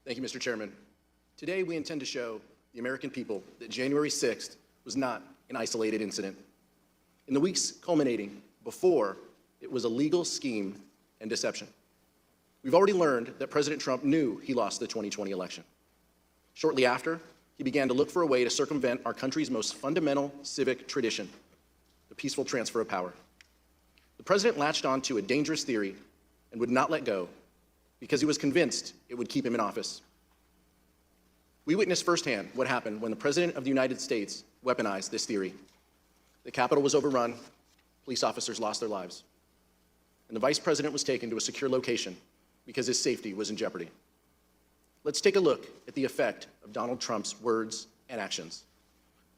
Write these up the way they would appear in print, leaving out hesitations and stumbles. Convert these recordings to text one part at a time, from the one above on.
Thank you, Mr. Chairman. Today, we intend to show the American people that January 6th was not an isolated incident. In the weeks culminating before, it was a legal scheme and deception. We've already learned that President Trump knew he lost the 2020 election. Shortly after, he began to look for a way to circumvent our country's most fundamental civic tradition, the peaceful transfer of power. The president latched onto a dangerous theory and would not let go because he was convinced it would keep him in office. We witnessed firsthand what happened when the President of the United States weaponized this theory. The Capitol was overrun, police officers lost their lives, and the Vice President was taken to a secure location because his safety was in jeopardy. Let's take a look at the effect of Donald Trump's words and actions.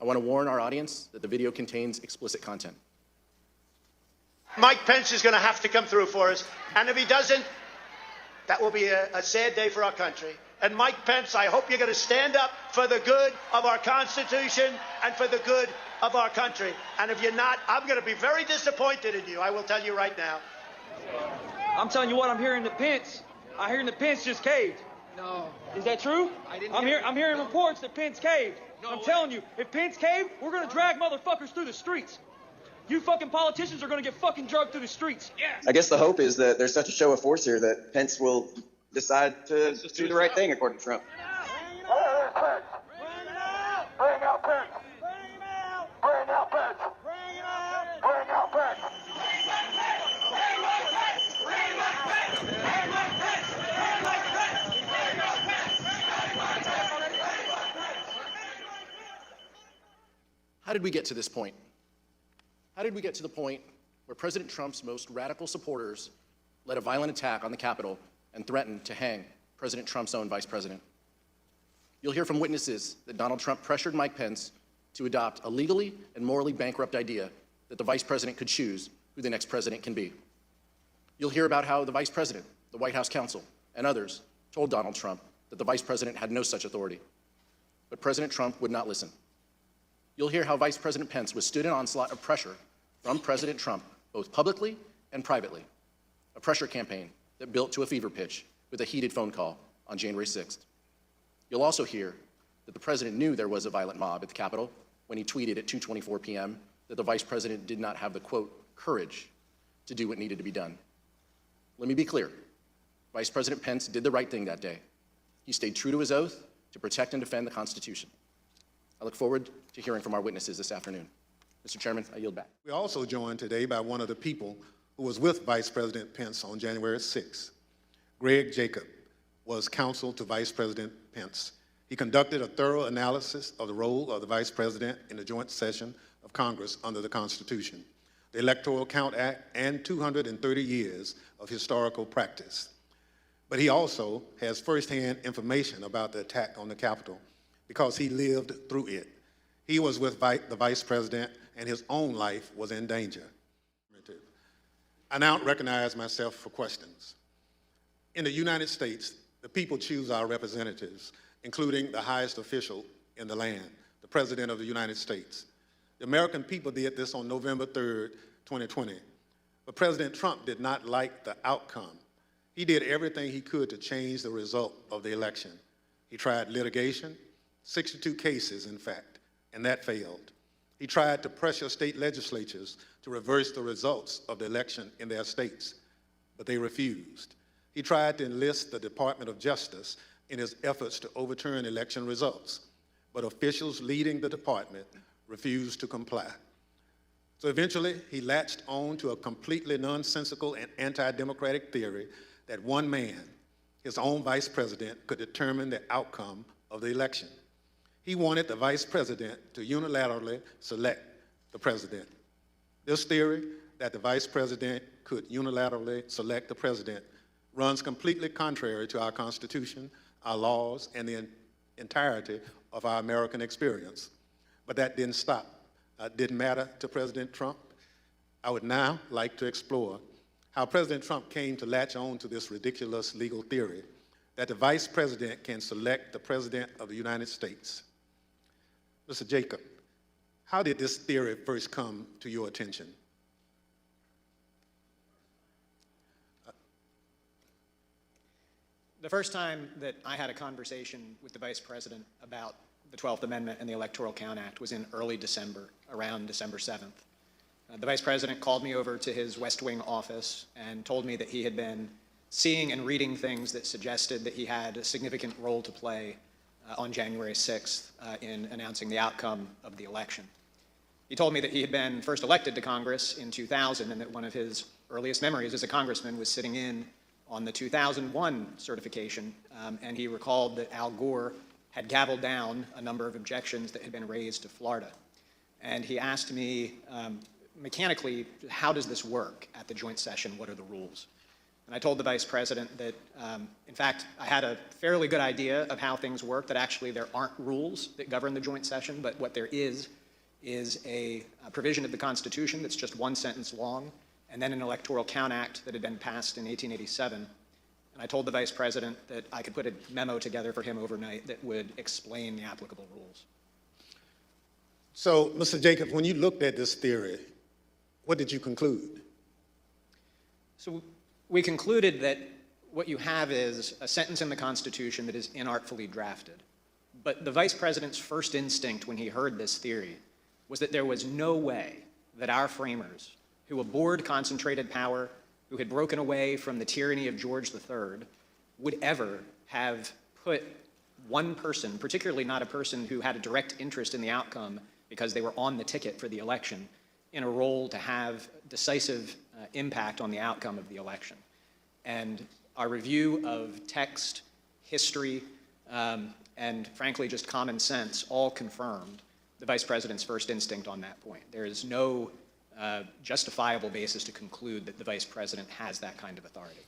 I want to warn our audience that the video contains explicit content. Mike Pence is going to have to come through for us, and if he doesn't, that will be a sad day for our country. And Mike Pence, I hope you're going to stand up for the good of our Constitution and for the good of our country. And if you're not, I'm going to be very disappointed in you. I will tell you right now. I'm telling you what, I'm hearing that Pence just caved. No. Is that true? I'm hearing reports that Pence caved. No, I'm telling you, if Pence caved, we're going to drag motherfuckers through the streets. You fucking politicians are going to get fucking drugged through the streets. Yeah. I guess the hope is that there's such a show of force here that Pence will decide to do the right thing, according to Trump. Bring out Pence! Bring out Pence! Bring out Pence! How did we get to this point? How did we get to the point where President Trump's most radical supporters led a violent attack on the Capitol and threatened to hang President Trump's own vice president? You'll hear from witnesses that Donald Trump pressured Mike Pence to adopt a legally and morally bankrupt idea that the vice president could choose who the next president can be. You'll hear about how the vice president, the White House counsel, and others told Donald Trump that the vice president had no such authority. But President Trump would not listen. You'll hear how Vice President Pence withstood an onslaught of pressure from President Trump, both publicly and privately, a pressure campaign that built to a fever pitch with a heated phone call on January 6th. You'll also hear that the president knew there was a violent mob at the Capitol when he tweeted at 2:24 p.m. that the vice president did not have the, quote, courage to do what needed to be done. Let me be clear. Vice President Pence did the right thing that day. He stayed true to his oath to protect and defend the Constitution. I look forward to hearing from our witnesses this afternoon. Mr. Chairman, I yield back. We're also joined today by one of the people who was with Vice President Pence on January 6th. Greg Jacob was counsel to Vice President Pence. He conducted a thorough analysis of the role of the Vice President in the joint session of Congress under the Constitution, the Electoral Count Act, and 230 years of historical practice. But he also has firsthand information about the attack on the Capitol because he lived through it. He was with the Vice President, and his own life was in danger. I now recognize myself for questions. In the United States, the people choose our representatives, including the highest official in the land, the President of the United States. The American people did this on November 3rd, 2020. But President Trump did not like the outcome. He did everything he could to change the result of the election. He tried litigation, 62 cases, in fact, and that failed. He tried to pressure state legislatures to reverse the results of the election in their states, but they refused. He tried to enlist the Department of Justice in his efforts to overturn election results, but officials leading the department refused to comply. So eventually, he latched on to a completely nonsensical and anti-democratic theory that one man, his own vice president, could determine the outcome of the election. He wanted the vice president to unilaterally select the president. This theory that the vice president could unilaterally select the president runs completely contrary to our Constitution, our laws, and the entirety of our American experience. But that didn't matter to President Trump. I would now like to explore how President Trump came to latch on to this ridiculous legal theory that the vice president can select the president of the United States. Mr. Jacob, how did this theory first come to your attention? The first time that I had a conversation with the Vice President about the 12th Amendment and the Electoral Count Act was in early December, around December 7th. The Vice President called me over to his West Wing office and told me that he had been seeing and reading things that suggested that he had a significant role to play on January 6th in announcing the outcome of the election. He told me that he had been first elected to Congress in 2000 and that one of his earliest memories as a congressman was sitting in on the 2001 certification, and he recalled that Al Gore had gavelled down a number of objections that had been raised to Florida. And he asked me mechanically, how does this work at the joint session? What are the rules? And I told the Vice President that, in fact, I had a fairly good idea of how things work, that actually there aren't rules that govern the joint session, but what there is a provision of the Constitution that's just one sentence long, and then an Electoral Count Act that had been passed in 1887. And I told the Vice President that I could put a memo together for him overnight that would explain the applicable rules. So, Mr. Jacobs, when you looked at this theory, what did you conclude? So we concluded that what you have is a sentence in the Constitution that is inartfully drafted. But the Vice President's first instinct when he heard this theory was that there was no way that our framers, who abhorred concentrated power, who had broken away from the tyranny of George III, would ever have put one person, particularly not a person who had a direct interest in the outcome because they were on the ticket for the election, in a role to have decisive impact on the outcome of the election. And our review of text, history, and frankly just common sense all confirmed the Vice President's first instinct on that point. There is no justifiable basis to conclude that the Vice President has that kind of authority.